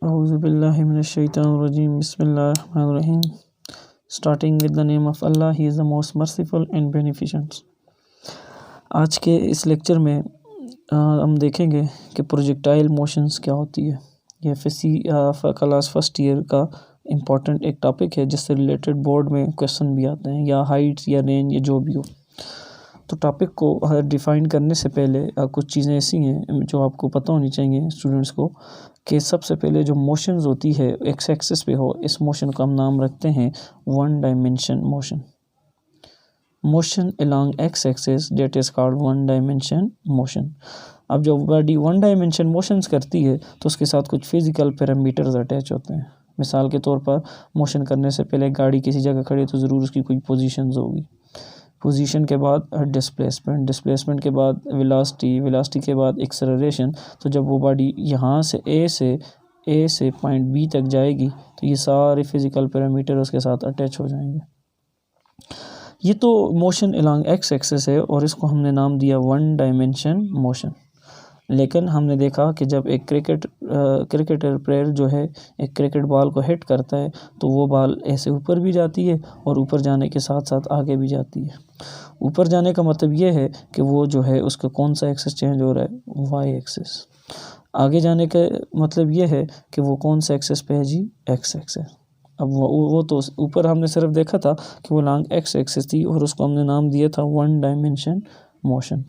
Auzubillahi minash-shaytanir-rajim. Bismillahir-rahmanir-rahim. Starting with the name of Allah, He is the most merciful and beneficent. आज के इस lecture में हम देखेंगे कि प्रोजेक्टाइल मोशंस क्या होती है। यह क्लास फर्स्ट ईयर का इम्पॉर्टेंट एक टॉपिक है जिससे रिलेटेड बोर्ड में क्वेश्चन भी आते हैं, या हाइट्स या रेंज या जो भी हो। तो टॉपिक को डिफ़ाइन करने से पहले कुछ चीज़ें ऐसी हैं जो आपको पता होनी चाहिए स्टूडेंट्स को, कि सबसे पहले जो मोशंस होती है एक्स एक्सिस पे हो, इस मोशन का हम नाम रखते हैं one dimension motion. Motion along x axis that is called one dimension motion. अब जब बॉडी वन डायमेंशन मोशंस करती है तो उसके साथ कुछ फिज़िकल पैरामीटर्स अटैच होते हैं। मिसाल के तौर पर मोशन करने से पहले गाड़ी किसी जगह खड़ी है तो ज़रूर उसकी कोई पोजीशंस होगी। पोजीशन के बाद डिस्प्लेसमेंट के बाद वेलोसिटी के बाद एक्सेलरेशन। तो जब वो बॉडी यहाँ से ए से पॉइंट बी तक जाएगी तो ये सारे फिज़िकल पैरामीटर उसके साथ अटैच हो जाएंगे। ये तो मोशन अलोंग एक्स एक्सिस है और इसको हमने नाम दिया वन डायमेंशन मोशन। लेकिन हमने देखा कि जब एक क्रिकेटर प्लेयर जो है एक क्रिकेट बॉल को हिट करता है तो वो बॉल ऐसे ऊपर भी जाती है और ऊपर जाने के साथ साथ आगे भी जाती है। ऊपर जाने का मतलब ये है कि वो जो है उसका कौन सा एक्सिस चेंज हो रहा है, वाई एक्सिस। आगे जाने का मतलब ये है कि वो कौन सा एक्सिस पे है जी, एक्स एक्सिस। अब वो तो ऊपर हमने सिर्फ देखा था कि वो लॉन्ग एक्स एक्सिस थी और उसको हमने नाम दिया था वन डायमेंशन मोशन।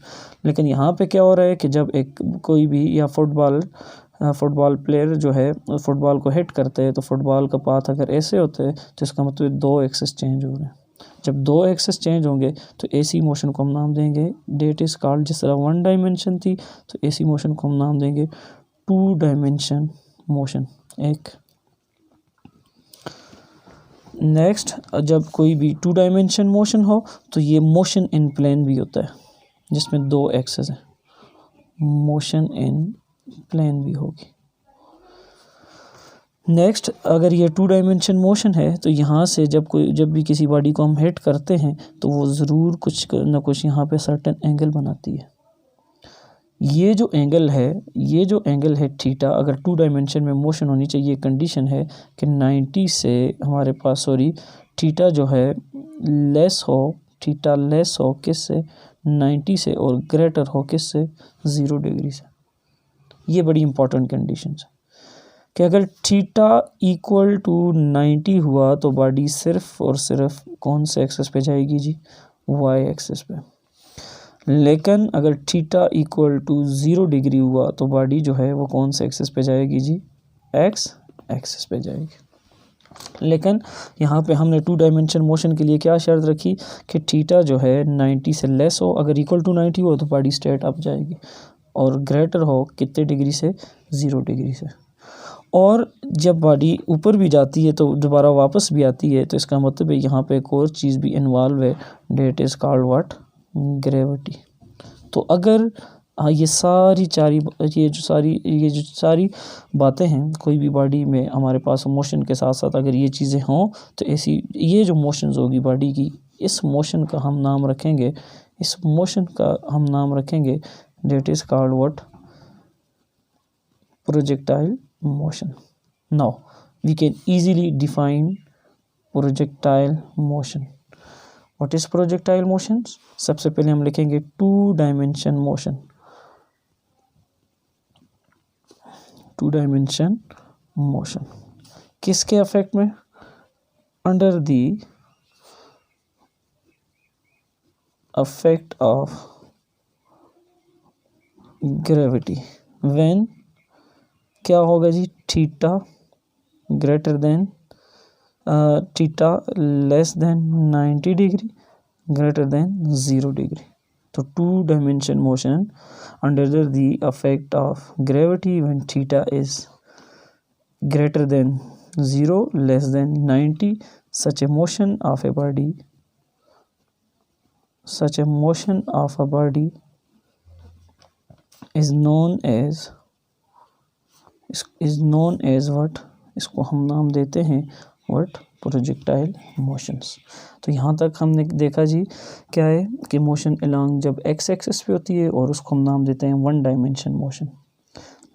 लेकिन यहाँ पे क्या हो रहा है कि जब कोई भी या फुटबॉल प्लेयर जो है फुटबॉल को हिट करते हैं तो फुटबॉल का पाथ अगर ऐसे होते हैं तो इसका मतलब दो एक्सिस चेंज हो रहे हैं। जब दो एक्सिस चेंज होंगे तो एसी मोशन को हम नाम देंगे डेट इज़ कॉल्ड, जिस तरह वन डायमेंशन थी तो एसी मोशन को हम नाम देंगे टू डायमेंशन मोशन। एक नेक्स्ट, जब कोई भी टू डायमेंशन मोशन हो तो ये मोशन इन प्लेन भी होता है जिसमें दो एक्सिस है, मोशन इन प्लेन भी होगी। नेक्स्ट, अगर ये टू डायमेंशन मोशन है तो यहाँ से जब भी किसी बॉडी को हम हिट करते हैं तो वो ज़रूर कुछ ना कुछ यहाँ पे सर्टेन एंगल बनाती है। ये जो एंगल है थीटा, अगर टू डायमेंशन में मोशन होनी चाहिए कंडीशन है कि 90 से हमारे पास थीटा जो है लेस हो किससे, 90 से, और ग्रेटर हो किससे, 0 डिग्री से। ये बड़ी इंपॉर्टेंट कंडीशन है कि अगर थीटा इक्वल टू 90 हुआ तो बॉडी सिर्फ और सिर्फ कौन से एक्सिस पे जाएगी जी, वाई एक्सिस पे। लेकिन अगर थीटा इक्वल टू 0 डिग्री हुआ तो बॉडी जो है वो कौन से एक्सिस पे जाएगी जी, एक्स एक्सिस पे जाएगी। लेकिन यहाँ पे हमने टू डायमेंशन मोशन के लिए क्या शर्त रखी कि थीटा जो है 90 से लेस हो, अगर इक्वल टू 90 हो तो बॉडी स्ट्रेट अप जाएगी, और ग्रेटर हो कितने डिग्री से, 0 डिग्री से। और जब बॉडी ऊपर भी जाती है तो दोबारा वापस भी आती है, तो इसका मतलब है यहाँ पे एक और चीज़ भी इन्वॉल्व है, that is called what, gravity. तो अगर ये जो सारी बातें हैं कोई भी बॉडी में हमारे पास मोशन के साथ साथ अगर ये चीज़ें हों तो ऐसी ये जो मोशंस होगी बॉडी की, इस मोशन का हम नाम रखेंगे that is called what, projectile motion. Now we can easily define projectile motion. What is projectile motions? सबसे पहले हम लिखेंगे two dimension motion. Two dimension motion किसके अफेक्ट में, under the effect of gravity. When क्या होगा जी, theta greater than theta less than 90 degree, greater than 0 degree. तो two dimension motion under the effect of gravity when theta is greater than 0 less than 90, such a motion of a body is known as what, इसको हम नाम देते हैं what, projectile motions. तो यहाँ तक हमने देखा जी क्या है कि मोशन अलोंग जब एक्स एक्सिस पे होती है और उसको हम नाम देते हैं वन डायमेंशन मोशन।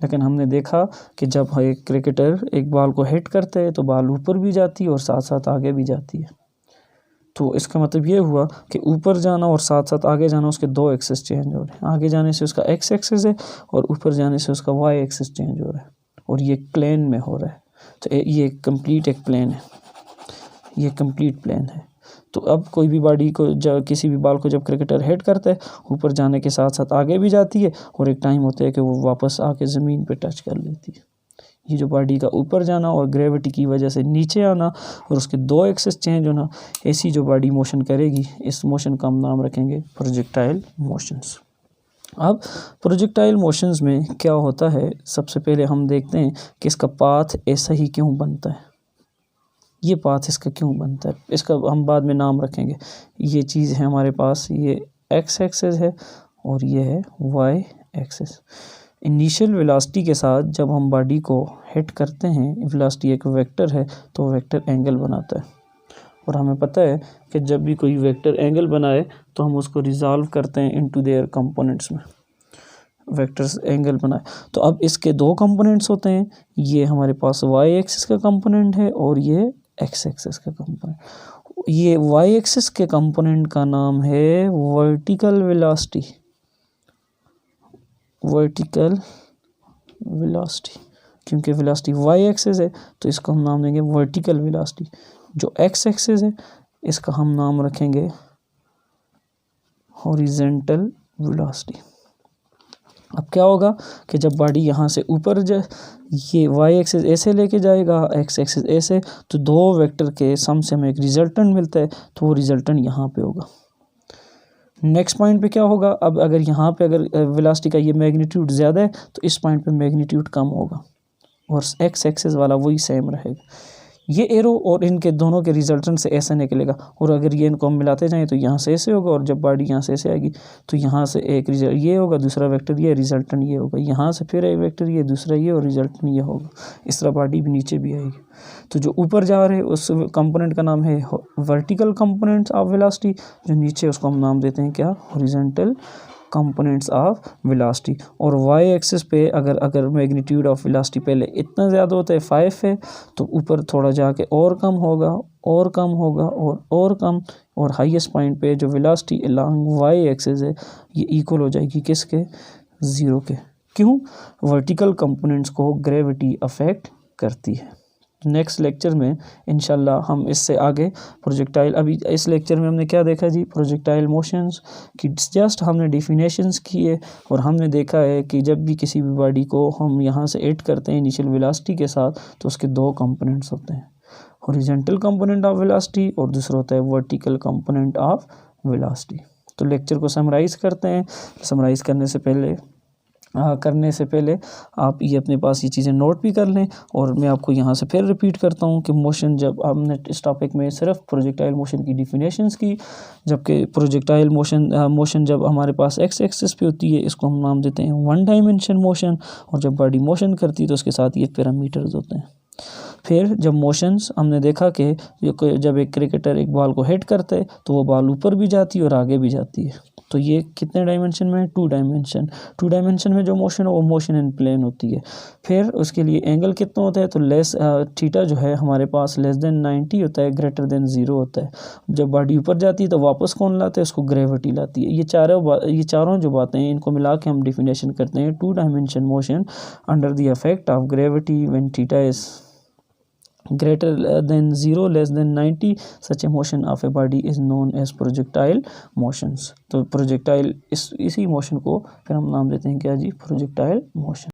लेकिन हमने देखा कि जब एक क्रिकेटर एक बॉल को हिट करते हैं तो बॉल ऊपर भी जाती है और साथ साथ आगे भी जाती है। तो इसका मतलब ये हुआ कि ऊपर जाना और साथ साथ आगे जाना, उसके दो एक्सिस चेंज हो रहे हैं। आगे जाने से उसका एक्स एक्सिस है और ऊपर जाने से उसका वाई एक्सिस चेंज हो रहा है, और ये प्लेन में हो रहा है। तो ये कंप्लीट एक प्लेन है, ये कंप्लीट प्लेन है। तो अब कोई भी बॉडी को जब किसी भी बॉल को जब क्रिकेटर हिट करता है, ऊपर जाने के साथ साथ आगे भी जाती है, और एक टाइम होता है कि वो वापस आके ज़मीन पे टच कर लेती है। ये जो बॉडी का ऊपर जाना और ग्रेविटी की वजह से नीचे आना और उसके दो एक्सिस चेंज होना, ऐसी जो बॉडी मोशन करेगी, इस मोशन का हम नाम रखेंगे प्रोजेक्टाइल मोशंस। अब प्रोजेक्टाइल मोशंस में क्या होता है, सबसे पहले हम देखते हैं कि इसका पाथ ऐसा ही क्यों बनता है। ये पाथ इसका क्यों बनता है, इसका हम बाद में नाम रखेंगे। ये चीज़ है हमारे पास, ये एक्स एक्सिस है और ये है वाई एक्सिस। इनिशियल वेलोसिटी के साथ जब हम बॉडी को हिट करते हैं, वेलोसिटी एक वेक्टर है तो वेक्टर एंगल बनाता है, और हमें पता है कि जब भी कोई वेक्टर एंगल बनाए तो हम उसको रिजॉल्व करते हैं इनटू देयर कंपोनेंट्स में। वेक्टर्स एंगल बनाए तो अब इसके दो कंपोनेंट्स होते हैं, ये हमारे पास वाई एक्सिस का कंपोनेंट है और ये एक्स एक्सिस का कंपोनेंट। ये वाई एक्सिस के कंपोनेंट का नाम है वर्टिकल वेलोसिटी, वर्टिकल वेलोसिटी। क्योंकि वेलोसिटी वाई एक्सिस है तो इसको हम नाम देंगे वर्टिकल वेलोसिटी। जो एक्स एक्सिस है इसका हम नाम रखेंगे हॉरिजॉन्टल वेलोसिटी। अब क्या होगा कि जब बॉडी यहाँ से ऊपर ये वाई एक्सिस ऐसे लेके जाएगा, एक्स एक्सिस ऐसे, तो दो वेक्टर के सम से हमें एक रिजल्टेंट मिलता है, तो वो रिजल्टेंट यहाँ पे होगा। नेक्स्ट पॉइंट पे क्या होगा, अब अगर यहाँ पे अगर वेलोसिटी का ये मैग्नीट्यूड ज़्यादा है तो इस पॉइंट पे मैग्नीट्यूड कम होगा और एक्स एक्सिस वाला वही सेम रहेगा। ये एरो और इनके दोनों के रिजल्टेंट से ऐसा निकलेगा, और अगर ये इनको हम मिलाते जाएं तो यहाँ से ऐसे होगा, और जब बॉडी यहाँ से ऐसे आएगी तो यहाँ से एक रिजल्ट ये होगा, दूसरा वेक्टर ये, रिजल्टेंट ये होगा, यहाँ से फिर एक वेक्टर ये, दूसरा ये, और रिजल्टेंट ये होगा। इस तरह बॉडी भी नीचे भी आएगी। तो जो ऊपर जा रहे हैं उस कंपोनेंट का नाम है वर्टिकल कंपोनेंट्स ऑफ वेलोसिटी, जो नीचे उसको हम नाम देते हैं क्या, हॉरिजॉन्टल कंपोनेंट्स ऑफ वेलोसिटी। और वाई एक्सिस पे अगर मैग्नीट्यूड ऑफ वेलोसिटी पहले इतना ज़्यादा होता है 5 है, तो ऊपर थोड़ा जाके और कम होगा और कम होगा और कम, और हाईएस्ट पॉइंट पे जो वेलोसिटी अलोंग वाई एक्सिस है ये इक्वल हो जाएगी किसके, 0 के। क्यों, वर्टिकल कंपोनेंट्स को ग्रेविटी अफेक्ट करती है। नेक्स्ट लेक्चर में इंशाल्लाह हम इससे आगे प्रोजेक्टाइल, अभी इस लेक्चर में हमने क्या देखा जी, प्रोजेक्टाइल मोशंस की जस्ट हमने डिफिनेशंस किए, और हमने देखा है कि जब भी किसी भी बॉडी को हम यहाँ से हिट करते हैं इनिशियल वेलोसिटी के साथ, तो उसके दो कंपोनेंट्स होते हैं, हॉरिजॉन्टल कंपोनेंट ऑफ वेलोसिटी और दूसरा होता है वर्टिकल कंपोनेंट ऑफ वेलोसिटी। तो लेक्चर को समराइज़ करते हैं। समराइज़ करने से पहले आप ये अपने पास ये चीज़ें नोट भी कर लें, और मैं आपको यहाँ से फिर रिपीट करता हूँ कि मोशन, जब हमने इस टॉपिक में सिर्फ प्रोजेक्टाइल मोशन की डिफिनेशंस की, जबकि प्रोजेक्टाइल मोशन जब हमारे पास एक्स एक्सिस पे होती है इसको हम नाम देते हैं वन डायमेंशन मोशन, और जब बॉडी मोशन करती है तो उसके साथ ये पैरामीटर्स होते हैं। फिर जब मोशंस हमने देखा कि जब एक क्रिकेटर एक बॉल को हिट करता है तो वो बॉल ऊपर भी जाती है और आगे भी जाती है, तो ये कितने डायमेंशन में है, 2 डायमेंशन में जो मोशन है वो मोशन इन प्लेन होती है। फिर उसके लिए एंगल कितना होता है, तो लेस थीटा जो है हमारे पास लेस देन 90 होता है, ग्रेटर देन 0 होता है। जब बॉडी ऊपर जाती है तो वापस कौन लाता है, उसको ग्रेविटी लाती है। ये चारों जो बातें हैं इनको मिला के हम डिफिनेशन करते हैं 2 dimension motion under the effect of gravity when theta is greater than 0 less than 90, such a motion of a body is known as projectile motions। तो प्रोजेक्टाइल इसी मोशन को फिर हम नाम देते हैं क्या जी, प्रोजेक्टाइल मोशन।